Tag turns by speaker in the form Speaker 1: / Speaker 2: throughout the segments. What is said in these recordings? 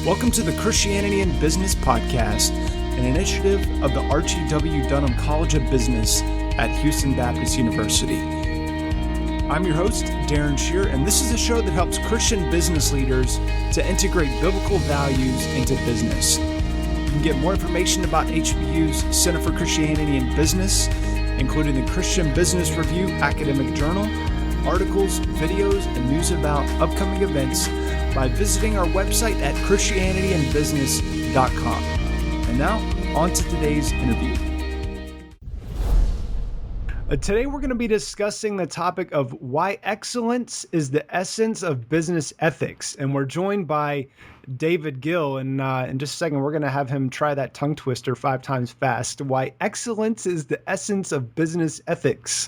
Speaker 1: Welcome to the Christianity in Business Podcast, an initiative of the Archie W. Dunham College of Business at Houston Baptist University. I'm your host, Darren Shear, and this is a show that helps Christian business leaders to integrate biblical values into business. You can get more information about HBU's Center for Christianity in Business, including the Christian Business Review academic journal, articles, videos, and news about upcoming events by visiting our website at christianityinbusiness.com. And now, on to today's interview. Today, we're going to be discussing the topic of why excellence is the essence of business ethics. And we're joined by David Gill. And in just a second, we're going to have him try that tongue twister 5 times fast. Why excellence is the essence of business ethics.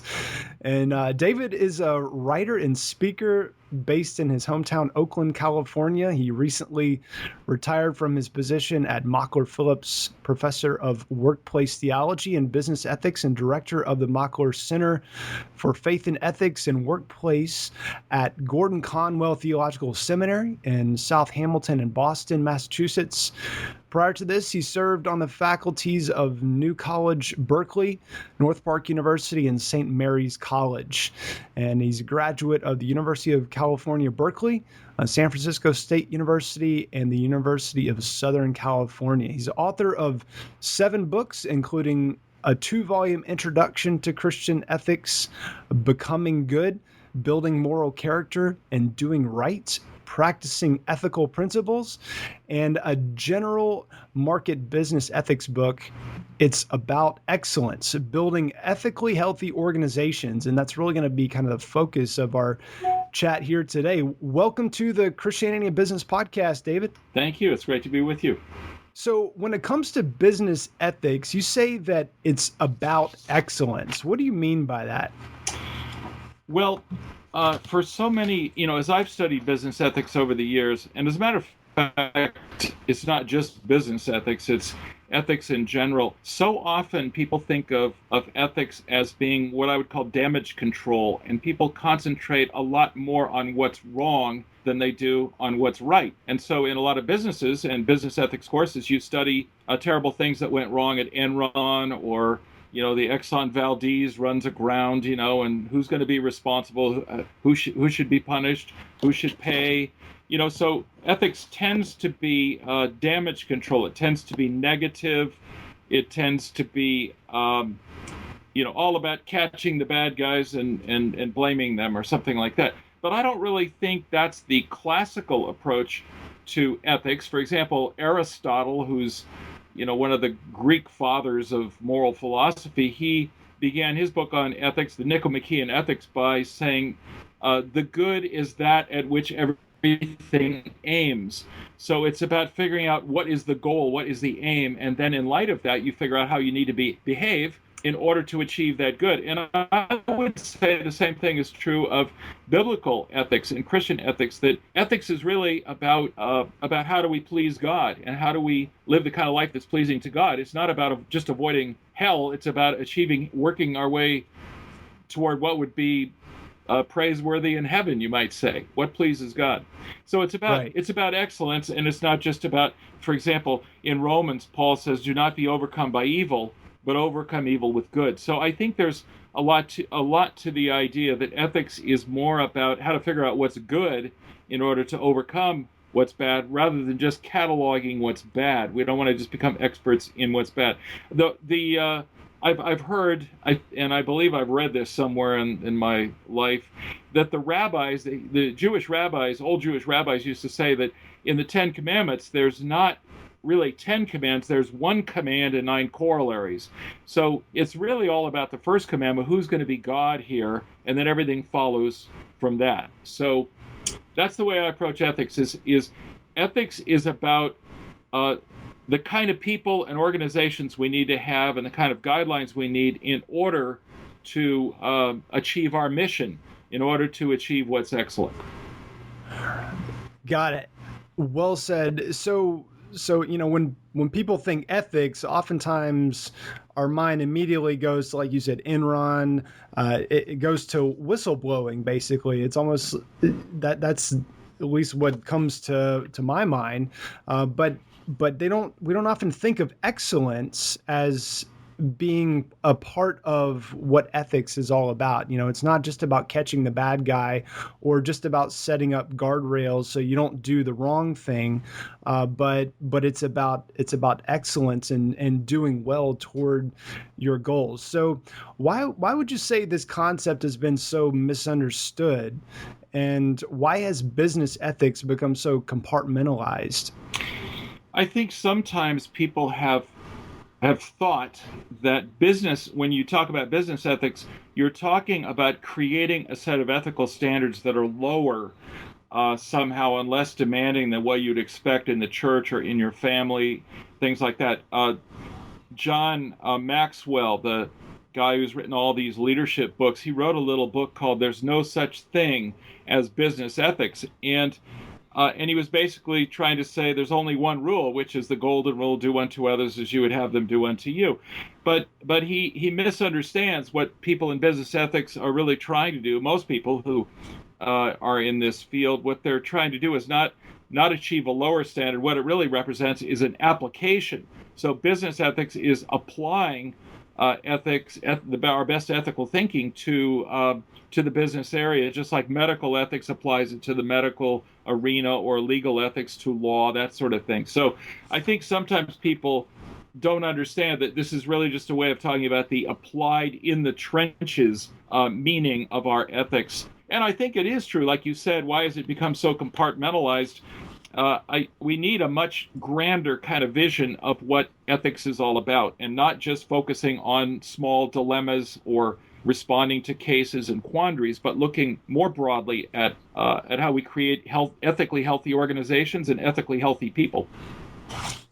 Speaker 1: And David is a writer and speaker based in his hometown, Oakland, California. He recently retired from his position at Mockler Phillips Professor of Workplace Theology and Business Ethics and Director of the Mockler Center for Faith and Ethics and Workplace at Gordon Conwell Theological Seminary in South Hamilton and Boston, Massachusetts. Prior to this, he served on the faculties of New College, Berkeley, North Park University, and St. Mary's College. And he's a graduate of the University of California, Berkeley, San Francisco State University, and the University of Southern California. He's the author of 7 books, including a 2-volume introduction to Christian ethics, Becoming Good, Building Moral Character, and Doing Right, Practicing Ethical Principles, and a general market business ethics book. It's about excellence, building ethically healthy organizations. And that's really going to be kind of the focus of our chat here today. Welcome to the Christianity in Business Podcast, David.
Speaker 2: Thank you. It's great to be with you.
Speaker 1: So when it comes to business ethics, you say that it's about excellence. What do you mean by that?
Speaker 2: Well, for so many, as I've studied business ethics over the years, and as a matter of fact, it's not just business ethics, it's ethics in general. So often people think of ethics as being what I would call damage control, and people concentrate a lot more on what's wrong than they do on what's right. And so in a lot of businesses and business ethics courses, you study terrible things that went wrong at Enron, or the Exxon Valdez runs aground, and who's going to be responsible, who should be punished, who should pay. So ethics tends to be damage control. It tends to be negative. It tends to be, all about catching the bad guys and blaming them or something like that. But I don't really think that's the classical approach to ethics. For example, Aristotle, who's one of the Greek fathers of moral philosophy, he began his book on ethics, the Nicomachean Ethics, by saying the good is that at which everything aims. So it's about figuring out what is the goal, what is the aim, and then in light of that, you figure out how you need to behave in order to achieve that good. And I would say the same thing is true of biblical ethics and Christian ethics, that ethics is really about how do we please God and how do we live the kind of life that's pleasing to God. It's not about just avoiding hell. It's about working our way toward what would be praiseworthy in heaven, you might say, what pleases God. So it's about excellence, and it's not just about, for example, in Romans, Paul says, do not be overcome by evil, but overcome evil with good. So I think there's a lot to the idea that ethics is more about how to figure out what's good in order to overcome what's bad, rather than just cataloging what's bad. We don't want to just become experts in what's bad. I've heard, and I believe I've read this somewhere in my life, that the rabbis, the Jewish rabbis, old Jewish rabbis, used to say that in the 10 Commandments, there's not really 10 commands, there's 1 command and 9 corollaries. So it's really all about the first commandment, who's going to be God here, and then everything follows from that. So that's the way I approach ethics. Is ethics is about the kind of people and organizations we need to have and the kind of guidelines we need in order to achieve our mission, in order to achieve what's excellent.
Speaker 1: Got it. Well said. So when people think ethics, oftentimes our mind immediately goes to, like you said, Enron. It goes to whistleblowing. Basically, it's almost that's at least what comes to my mind. But we don't often think of excellence as being a part of what ethics is all about. You know, it's not just about catching the bad guy or just about setting up guardrails so you don't do the wrong thing, but it's about excellence and doing well toward your goals. So why would you say this concept has been so misunderstood, and why has business ethics become so compartmentalized?
Speaker 2: I think sometimes people have thought that business, when you talk about business ethics, you're talking about creating a set of ethical standards that are lower somehow and less demanding than what you'd expect in the church or in your family, things like that. John Maxwell, the guy who's written all these leadership books, he wrote a little book called "There's No Such Thing as Business Ethics," and he was basically trying to say there's only one rule, which is the golden rule: do unto others as you would have them do unto you. But he misunderstands what people in business ethics are really trying to do. Most people who are in this field, what they're trying to do is not achieve a lower standard. What it really represents is an application. So business ethics is applying our best ethical thinking to the business area, just like medical ethics applies it to the medical arena, or legal ethics to law, that sort of thing. So I think sometimes people don't understand that this is really just a way of talking about the applied in the trenches meaning of our ethics. And I think it is true, like you said. Why has it become so compartmentalized? We need a much grander kind of vision of what ethics is all about, and not just focusing on small dilemmas or responding to cases and quandaries, but looking more broadly at how we create ethically healthy organizations and ethically healthy people.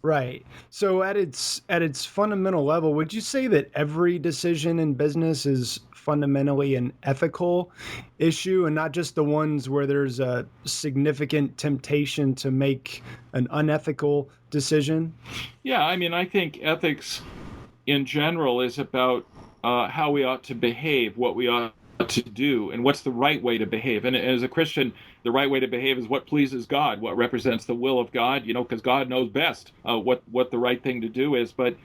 Speaker 1: Right. So at its fundamental level, would you say that every decision in business is fundamentally an ethical issue, and not just the ones where there's a significant temptation to make an unethical decision?
Speaker 2: Yeah, I mean, I think ethics in general is about how we ought to behave, what we ought to do, and what's the right way to behave. And as a Christian, the right way to behave is what pleases God, what represents the will of God. Because God knows best what the right thing to do is. But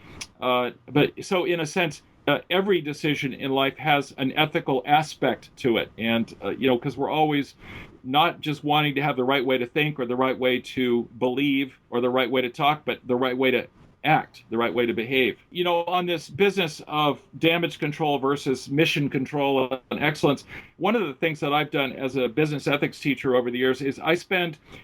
Speaker 2: so in a sense, every decision in life has an ethical aspect to it, and because we're always not just wanting to have the right way to think or the right way to believe or the right way to talk, but the right way to act, the right way to behave. On this business of damage control versus mission control and excellence, one of the things that I've done as a business ethics teacher over the years is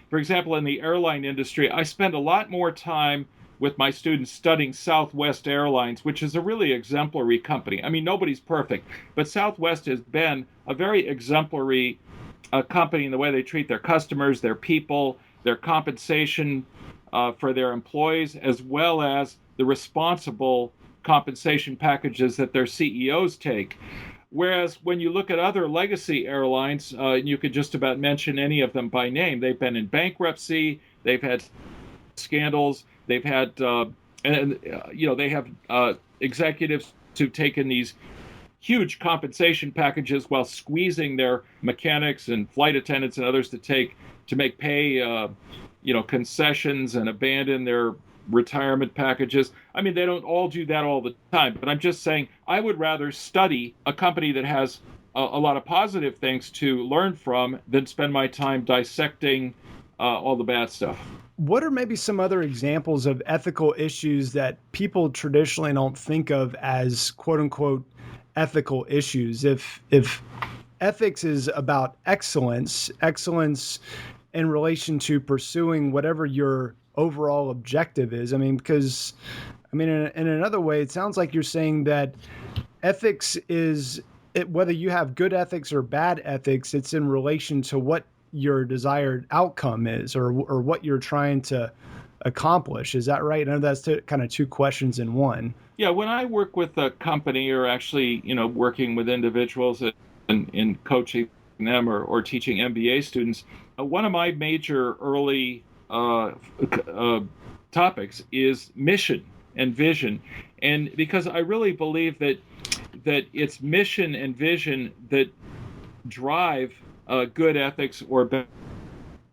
Speaker 2: for example, in the airline industry, I spend a lot more time with my students studying Southwest Airlines, which is a really exemplary company. I mean, nobody's perfect, but Southwest has been a very exemplary company in the way they treat their customers, their people, their compensation for their employees, as well as the responsible compensation packages that their CEOs take. Whereas when you look at other legacy airlines, you could just about mention any of them by name. They've been in bankruptcy, they've had scandals, they've had, they have executives who've taken these huge compensation packages while squeezing their mechanics and flight attendants and others to make pay concessions and abandon their retirement packages. I mean, they don't all do that all the time, but I'm just saying I would rather study a company that has a lot of positive things to learn from than spend my time dissecting all the bad stuff.
Speaker 1: What are maybe some other examples of ethical issues that people traditionally don't think of as quote unquote ethical issues? If ethics is about excellence in relation to pursuing whatever your overall objective is. I mean, because in another way, it sounds like you're saying that ethics is whether you have good ethics or bad ethics, it's in relation to what your desired outcome is, or what you're trying to accomplish. Is that right? I know that's kind of two questions in one.
Speaker 2: Yeah, when I work with a company, or actually, working with individuals in coaching them or teaching MBA students, one of my major early topics is mission and vision, and because I really believe that it's mission and vision that drive good ethics or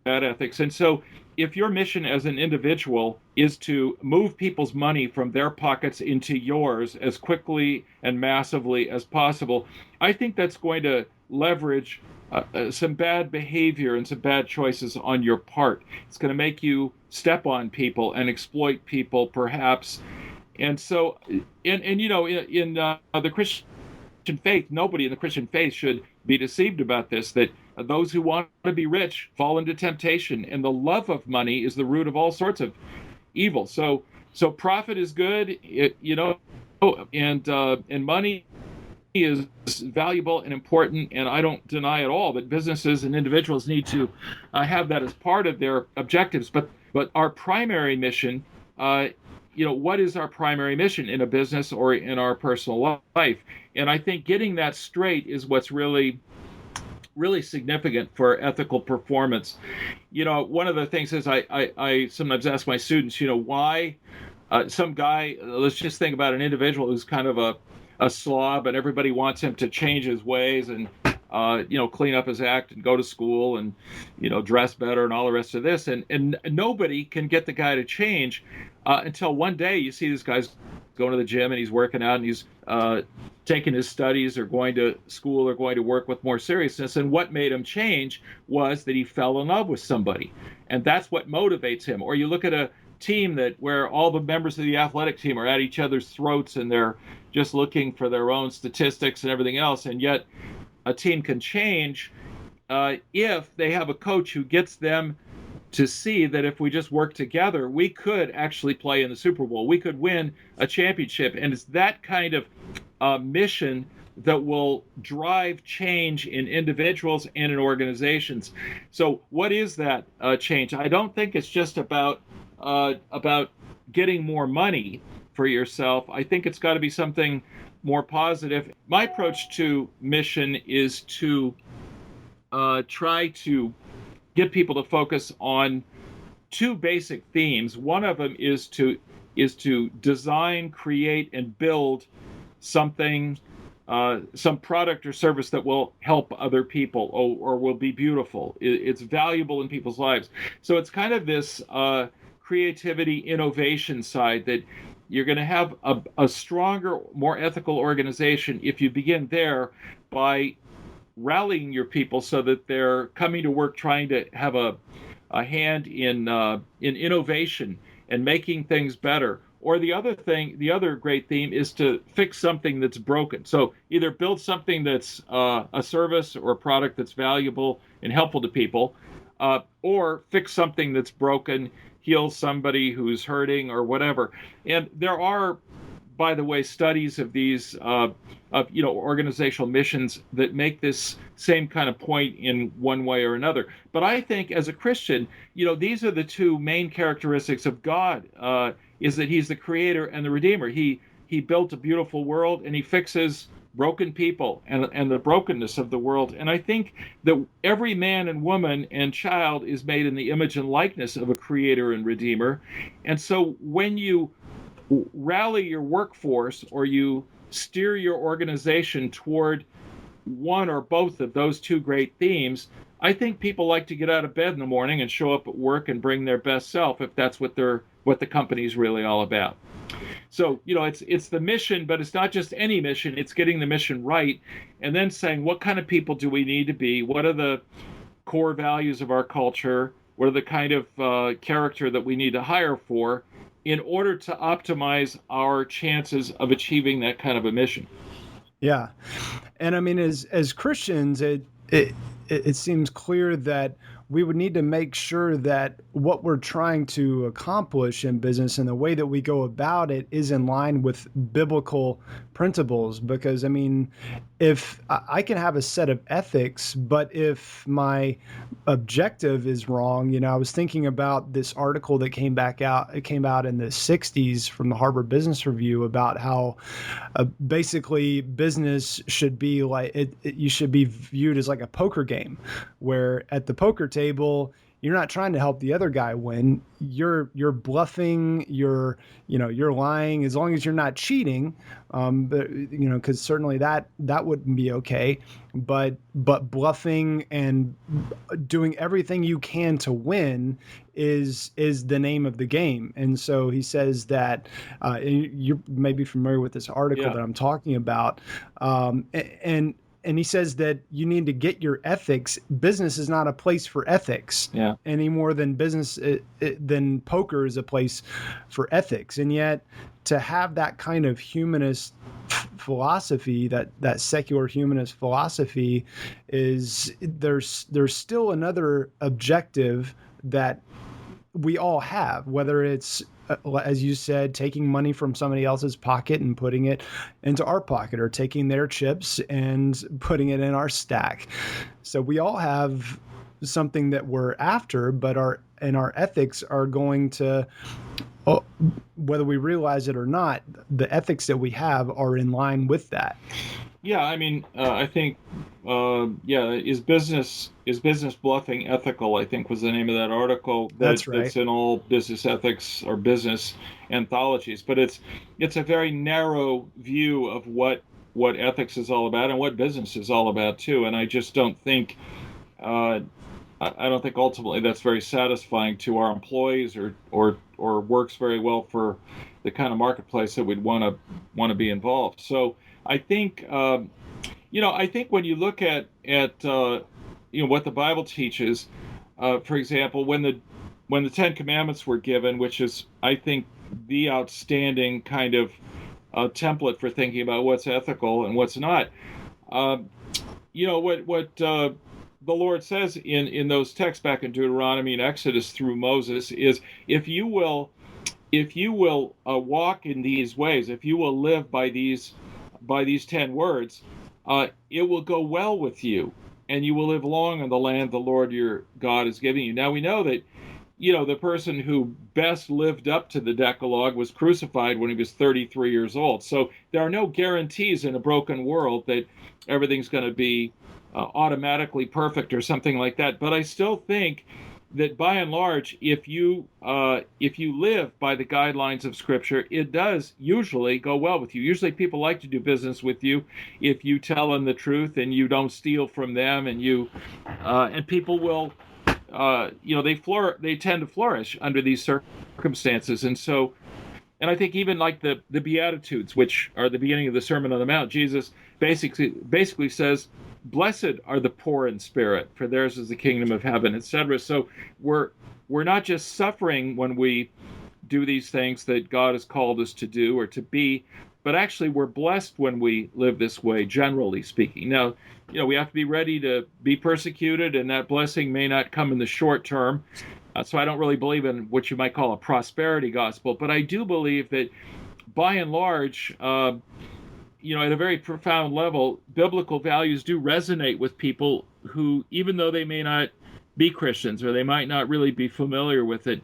Speaker 2: ethics. And so, if your mission as an individual is to move people's money from their pockets into yours as quickly and massively as possible, I think that's going to leverage some bad behavior and some bad choices on your part. It's going to make you step on people and exploit people, perhaps. And so, and you know, in the Christian faith, nobody in the Christian faith should be deceived about this, that those who want to be rich fall into temptation, and the love of money is the root of all sorts of evil. So profit is good, and money is valuable and important, and I don't deny at all that businesses and individuals need to have that as part of their objectives. But our primary mission, what is our primary mission in a business or in our personal life? And I think getting that straight is what's really significant for ethical performance. One of the things is I sometimes ask my students, why some guy, let's just think about an individual who's kind of a slob, and everybody wants him to change his ways and clean up his act and go to school and dress better and all the rest of this, and nobody can get the guy to change until one day you see this guy's going to the gym and he's working out and he's taking his studies or going to school or going to work with more seriousness. And what made him change was that he fell in love with somebody, and that's what motivates him. Or you look at a team where all the members of the athletic team are at each other's throats and they're just looking for their own statistics and everything else, and yet a team can change if they have a coach who gets them to see that if we just work together, we could actually play in the Super Bowl. We could win a championship. And it's that kind of mission that will drive change in individuals and in organizations. So what is that change? I don't think it's just about getting more money for yourself. I think it's got to be something more positive. My approach to mission is to try to get people to focus on two basic themes. One of them is to design, create, and build something, some product or service that will help other people or will be beautiful. It's valuable in people's lives. So it's kind of this creativity, innovation side that you're going to have a stronger, more ethical organization if you begin there by rallying your people so that they're coming to work trying to have a hand in innovation and making things better. Or the other great theme is to fix something that's broken. So either build something that's a service or a product that's valuable and helpful to people, or fix something that's broken, heal somebody who's hurting or whatever. And there are, by the way, studies of these organizational missions that make this same kind of point in one way or another. But I think as a Christian, these are the two main characteristics of God, is that he's the creator and the redeemer. He built a beautiful world and he fixes broken people and the brokenness of the world. And I think that every man and woman and child is made in the image and likeness of a creator and redeemer. And so when you rally your workforce or you steer your organization toward one or both of those two great themes, I think people like to get out of bed in the morning and show up at work and bring their best self if that's what the company's really all about. So, it's the mission, but it's not just any mission. It's getting the mission right and then saying, what kind of people do we need to be? What are the core values of our culture? What are the kind of character that we need to hire for in order to optimize our chances of achieving that kind of a mission?
Speaker 1: Yeah. And I mean, as Christians, it seems clear that we would need to make sure that what we're trying to accomplish in business and the way that we go about it is in line with biblical principles. Because, I mean, if I can have a set of ethics, but if my objective is wrong, I was thinking about this article that came out in the 60s from the Harvard Business Review about how basically business should be like you should be viewed as like a poker game, where at the poker table, you're not trying to help the other guy win. You're bluffing. You're lying. As long as you're not cheating, but because certainly that wouldn't be okay. But bluffing and doing everything you can to win is the name of the game. And so he says that you may be familiar with this article
Speaker 2: Yeah.
Speaker 1: that I'm talking about, and he says that you need to get your ethics. Business is not a place for ethics
Speaker 2: Yeah.
Speaker 1: any more than than poker is a place for ethics. And yet, to have that kind of humanist philosophy, that secular humanist philosophy, is there's still another objective that we all have, whether it's as you said, taking money from somebody else's pocket and putting it into our pocket, or taking their chips and putting it in our stack. So we all have something that we're after, but our ethics are going to, whether we realize it or not, the ethics that we have are in line with that.
Speaker 2: Yeah, I mean, I think, yeah, is business bluffing ethical? I think was the name of that article
Speaker 1: That's right.
Speaker 2: that's in all business ethics or business anthologies. But it's a very narrow view of what ethics is all about and what business is all about too. And I just don't think, I don't think ultimately that's very satisfying to our employees or works very well for the kind of marketplace that we'd want to be involved. So I think I think when you look at what the Bible teaches, for example, when the Ten Commandments were given, which is I think the outstanding kind of template for thinking about what's ethical and what's not. What the Lord says in those texts back in Deuteronomy and Exodus through Moses is if you will walk in these ways, if you will live by these 10 words, it will go well with you, and you will live long in the land the Lord your God is giving you. Now we know that the person who best lived up to the Decalogue was crucified when he was 33 years old. So there are no guarantees in a broken world that everything's going to be automatically perfect or something like that. But I still think that by and large, if you live by the guidelines of Scripture, it does usually go well with you. Usually, people like to do business with you if you tell them the truth and you don't steal from them, and people will, they tend to flourish under these circumstances, and I think even like the Beatitudes, which are the beginning of the Sermon on the Mount, Jesus basically says, "Blessed are the poor in spirit, for theirs is the kingdom of heaven," etc. So we're not just suffering when we do these things that God has called us to do or to be, but actually we're blessed when we live this way, generally speaking. Now, we have to be ready to be persecuted, and that blessing may not come in the short term. So I don't really believe in what you might call a prosperity gospel, but I do believe that by and large, at a very profound level, biblical values do resonate with people who, even though they may not be Christians or they might not really be familiar with it,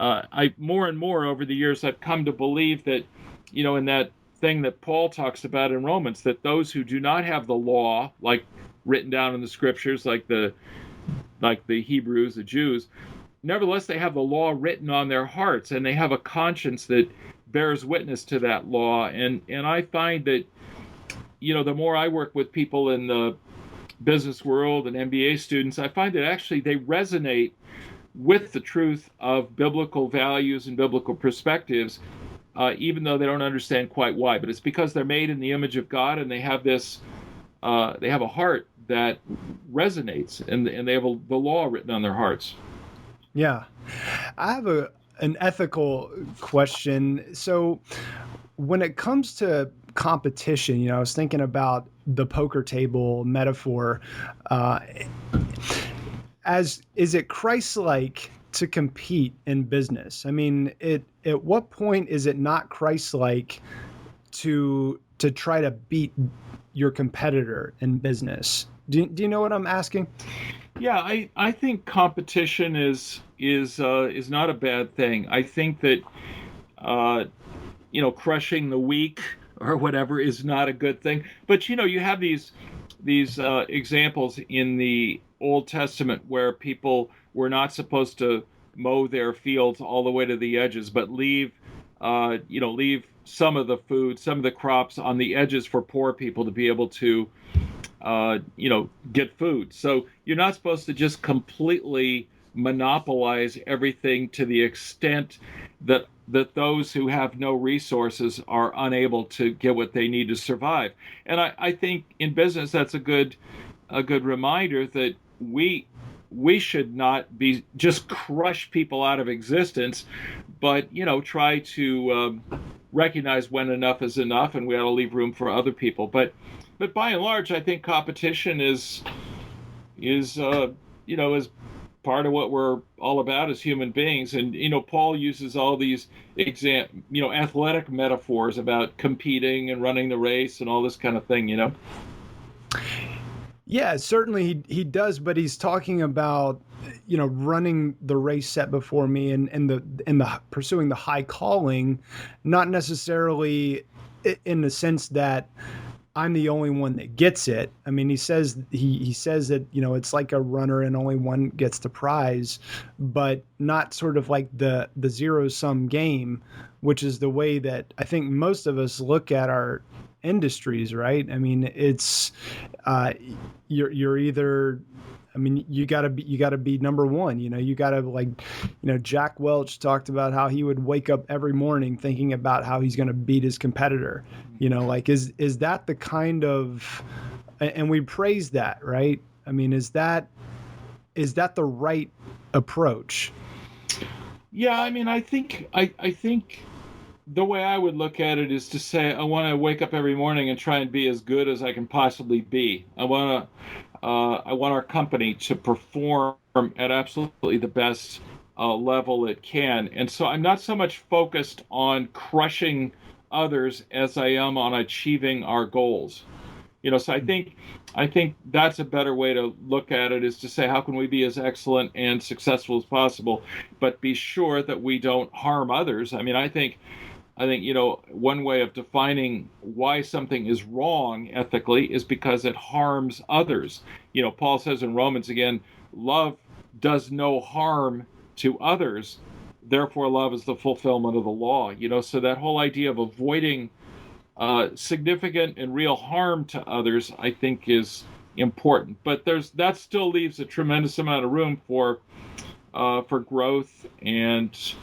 Speaker 2: I more and more over the years I've come to believe that, in that thing that Paul talks about in Romans, that those who do not have the law, like written down in the scriptures, like the Hebrews, the Jews, nevertheless they have the law written on their hearts, and they have a conscience that bears witness to that law. And I find that the more I work with people in the business world and MBA students, I find that actually they resonate with the truth of biblical values and biblical perspectives, even though they don't understand quite why. But it's because they're made in the image of God, and they have they have a heart that resonates, and they have the law written on their hearts.
Speaker 1: Yeah. I have an ethical question. So when it comes to competition, I was thinking about the poker table metaphor. Is it Christ-like to compete in business? I mean, at what point is it not Christ-like to try to beat your competitor in business? Do you know what I'm asking?
Speaker 2: Yeah, I think competition is not a bad thing. I think that crushing the weak or whatever is not a good thing. But you have these examples in the Old Testament where people we're not supposed to mow their fields all the way to the edges, but leave some of the food, some of the crops on the edges for poor people to be able to get food. So you're not supposed to just completely monopolize everything to the extent that those who have no resources are unable to get what they need to survive. And I think in business that's a good reminder that we should not be just crush people out of existence, but try to recognize when enough is enough, and we ought to leave room for other people. But by and large, I think competition is part of what we're all about as human beings. And Paul uses all these athletic metaphors about competing and running the race and all this kind of thing.
Speaker 1: Yeah, certainly he does, but he's talking about running the race set before me and the pursuing the high calling, not necessarily in the sense that I'm the only one that gets it. I mean, he says that it's like a runner and only one gets the prize, but not sort of like the zero sum game, which is the way that I think most of us look at our industries, right? I mean, it's you're either, I mean, you gotta be number one. You gotta, like, Jack Welch talked about how he would wake up every morning thinking about how he's gonna beat his competitor. Like, is that the kind of, and we praise that, right? I mean, is that the right approach?
Speaker 2: Yeah, I mean, I think the way I would look at it is to say I want to wake up every morning and try and be as good as I can possibly be. I want our company to perform at absolutely the best level it can, and so I'm not so much focused on crushing others as I am on achieving our goals. So I think that's a better way to look at it, is to say how can we be as excellent and successful as possible, but be sure that we don't harm others. I mean, I think one way of defining why something is wrong ethically is because it harms others. Paul says in Romans again, love does no harm to others. Therefore, love is the fulfillment of the law. So that whole idea of avoiding significant and real harm to others, I think, is important. But that still leaves a tremendous amount of room for growth and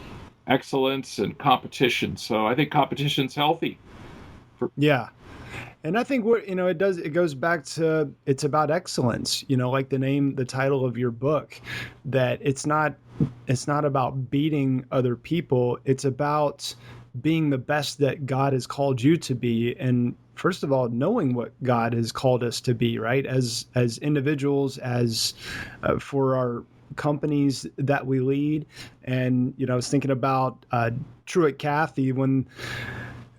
Speaker 2: excellence and competition. So I think competition's healthy.
Speaker 1: Yeah. And I think it goes back to, it's about excellence, like the title of your book, that it's not about beating other people. It's about being the best that God has called you to be. And first of all, knowing what God has called us to be, right? As individuals, as for our companies that we lead. And, I was thinking about Truett Cathy when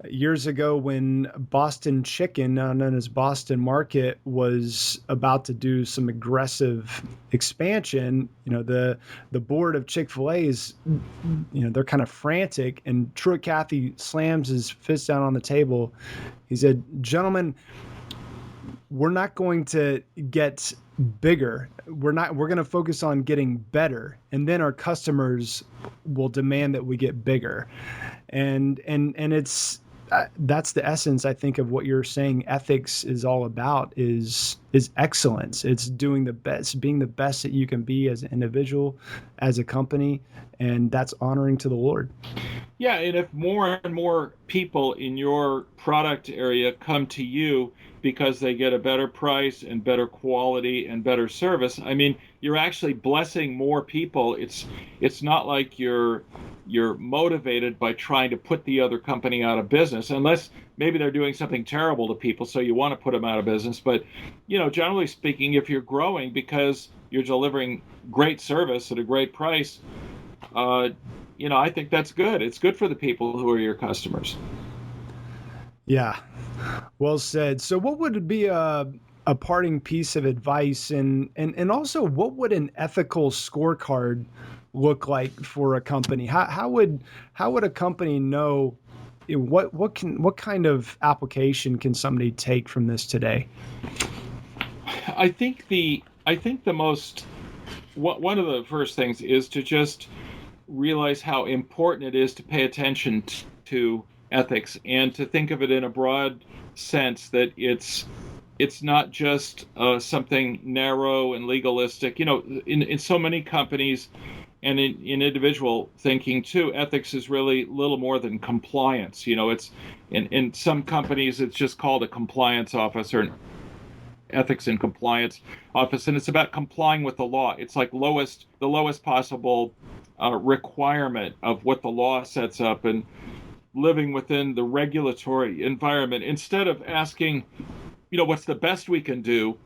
Speaker 1: years ago, when Boston Chicken, now known as Boston Market, was about to do some aggressive expansion. The board of Chick-fil-A is, they're kind of frantic, and Truett Cathy slams his fist down on the table. He said, "Gentlemen, we're not going to get bigger. We're going to focus on getting better, and then our customers will demand that we get bigger." And it's that's the essence, I think, of what you're saying ethics is all about, is excellence. It's doing the best, being the best that you can be as an individual, as a company, and that's honoring to the Lord.
Speaker 2: Yeah, and if more and more people in your product area come to you because they get a better price and better quality and better service, I mean, you're actually blessing more people. It's not like you're motivated by trying to put the other company out of business, unless maybe they're doing something terrible to people, so you want to put them out of business. But generally speaking, if you're growing because you're delivering great service at a great price, I think that's good. It's good for the people who are your customers.
Speaker 1: Yeah, well said. So, what would be a parting piece of advice, and also what would an ethical scorecard look like for a company? How would a company know what kind of application can somebody take from this today?
Speaker 2: I think the most one of the first things is to just realize how important it is to pay attention to ethics and to think of it in a broad sense, that it's not just something narrow and legalistic. In so many companies and in individual thinking too, ethics is really little more than compliance. It's in some companies it's just called a compliance officer, an ethics and compliance office, and it's about complying with the law. It's like the lowest possible requirement of what the law sets up, and living within the regulatory environment. Instead of asking, what's the best we can do,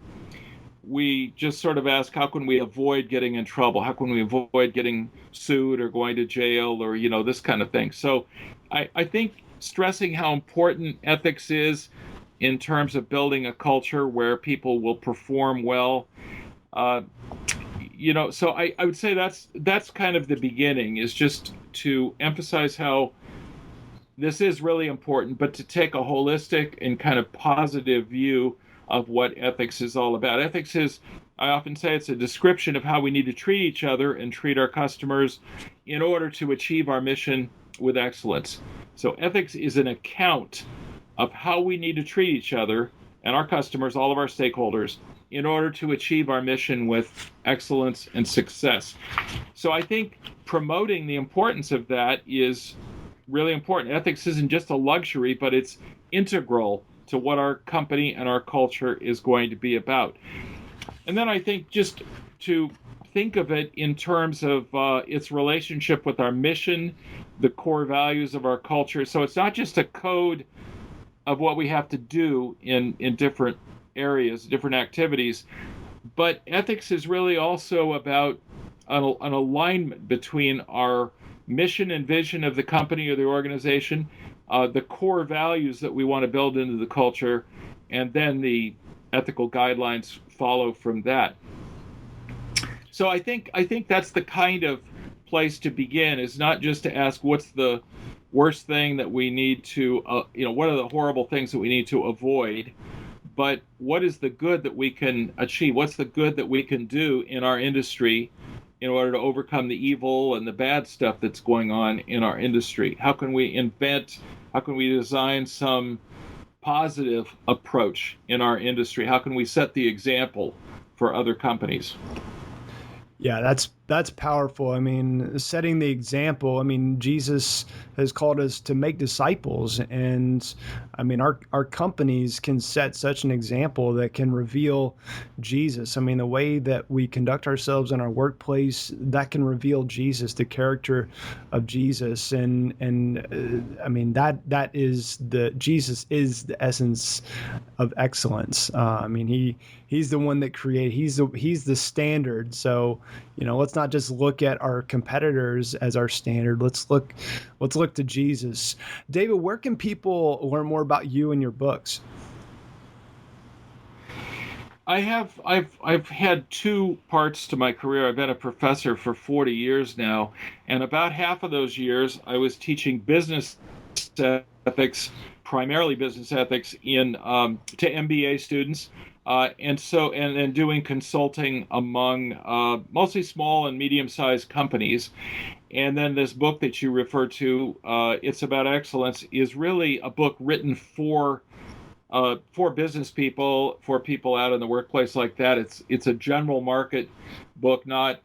Speaker 2: we just sort of ask, how can we avoid getting in trouble? How can we avoid getting sued or going to jail, or, this kind of thing. So I think stressing how important ethics is in terms of building a culture where people will perform well, so I would say that's kind of the beginning, is just to emphasize how this is really important, but to take a holistic and kind of positive view of what ethics is all about. Ethics is, I often say, it's a description of how we need to treat each other and treat our customers in order to achieve our mission with excellence. So ethics is an account of how we need to treat each other and our customers, all of our stakeholders, in order to achieve our mission with excellence and success. So I think promoting the importance of that is really important. Ethics isn't just a luxury, but it's integral to what our company and our culture is going to be about. And then I think just to think of it in terms of its relationship with our mission, the core values of our culture. So it's not just a code of what we have to do in different areas, different activities, but ethics is really also about an alignment between our mission and vision of the company or the organization, the core values that we want to build into the culture, and then the ethical guidelines follow from that. So I think that's the kind of place to begin, is not just to ask what's the worst thing that we need to, what are the horrible things that we need to avoid, but what is the good that we can achieve? What's the good that we can do in our industry in order to overcome the evil and the bad stuff that's going on in our industry? How can we design some positive approach in our industry? How can we set the example for other companies?
Speaker 1: Yeah, that's powerful. I mean, setting the example. I mean, Jesus has called us to make disciples, and I mean, our companies can set such an example that can reveal Jesus. I mean, the way that we conduct ourselves in our workplace, that can reveal Jesus, the character of Jesus, and I mean, that is Jesus is the essence of excellence. I mean, he's the one that created. He's the standard. So let's not just look at our competitors as our standard. Let's look to Jesus. David, where can people learn more about you and your books?
Speaker 2: I've had two parts to my career. I've been a professor for 40 years now, and about half of those years I was teaching business ethics, primarily business ethics, to MBA students. And doing consulting among mostly small and medium-sized companies. And then this book that you refer to, It's About Excellence, is really a book written for business people, for people out in the workplace like that. It's a general market book, not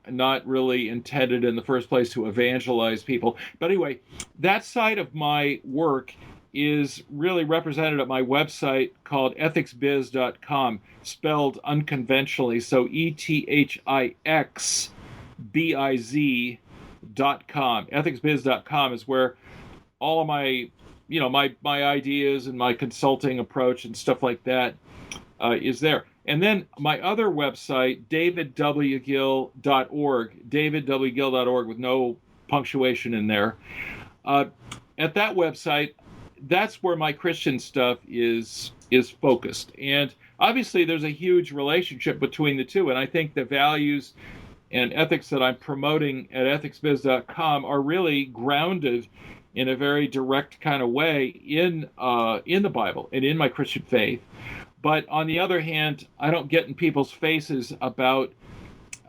Speaker 2: really intended in the first place to evangelize people. But anyway, that side of my work is really represented at my website called ethicsbiz.com, spelled unconventionally. So ETHIXBIZ.com. Ethicsbiz.com is where all of my, my ideas and my consulting approach and stuff like that is there. And then my other website, davidwgill.org, davidwgill.org with no punctuation in there. At that website, that's where my Christian stuff is focused. And obviously there's a huge relationship between the two. And I think the values and ethics that I'm promoting at ethicsbiz.com are really grounded in a very direct kind of way in the Bible and in my Christian faith. But on the other hand, I don't get in people's faces about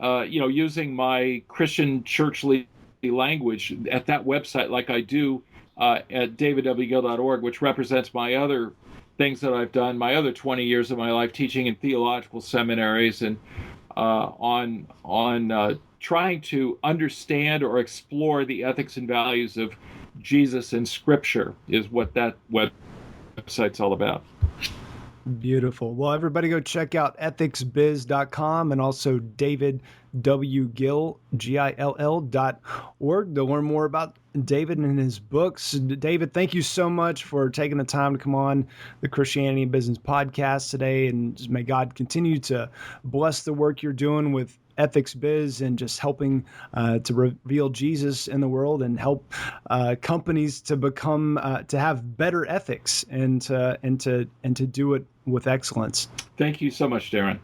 Speaker 2: using my Christian churchly language at that website, like I do at davidwgill.org, which represents my other things that I've done, my other 20 years of my life teaching in theological seminaries, and on trying to understand or explore the ethics and values of Jesus in Scripture is what that website's all about.
Speaker 1: Beautiful. Well, everybody go check out ethicsbiz.com and also davidwgill.org to learn more about David and his books. David, thank you so much for taking the time to come on the Christianity and Business podcast today. And just may God continue to bless the work you're doing with Ethics Biz and just helping to reveal Jesus in the world and help companies to become to have better ethics and to do it with excellence.
Speaker 2: Thank you so much, Darren.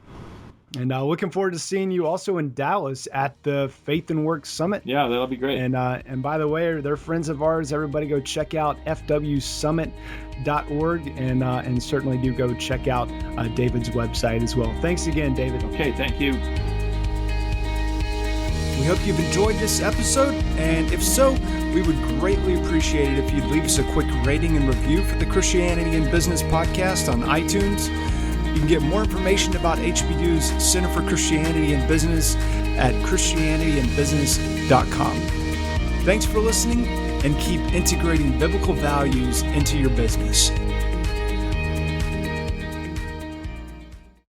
Speaker 1: And looking forward to seeing you also in Dallas at the Faith and Work Summit.
Speaker 2: Yeah, that'll be great.
Speaker 1: And by the way, they're friends of ours. Everybody go check out fwsummit.org and certainly do go check out David's website as well. Thanks again, David.
Speaker 2: Okay, thank you.
Speaker 3: We hope you've enjoyed this episode, and if so, we would greatly appreciate it if you'd leave us a quick rating and review for the Christianity and Business podcast on iTunes. You can get more information about HBU's Center for Christianity and Business at christianityandbusiness.com. Thanks for listening, and keep integrating biblical values into your business.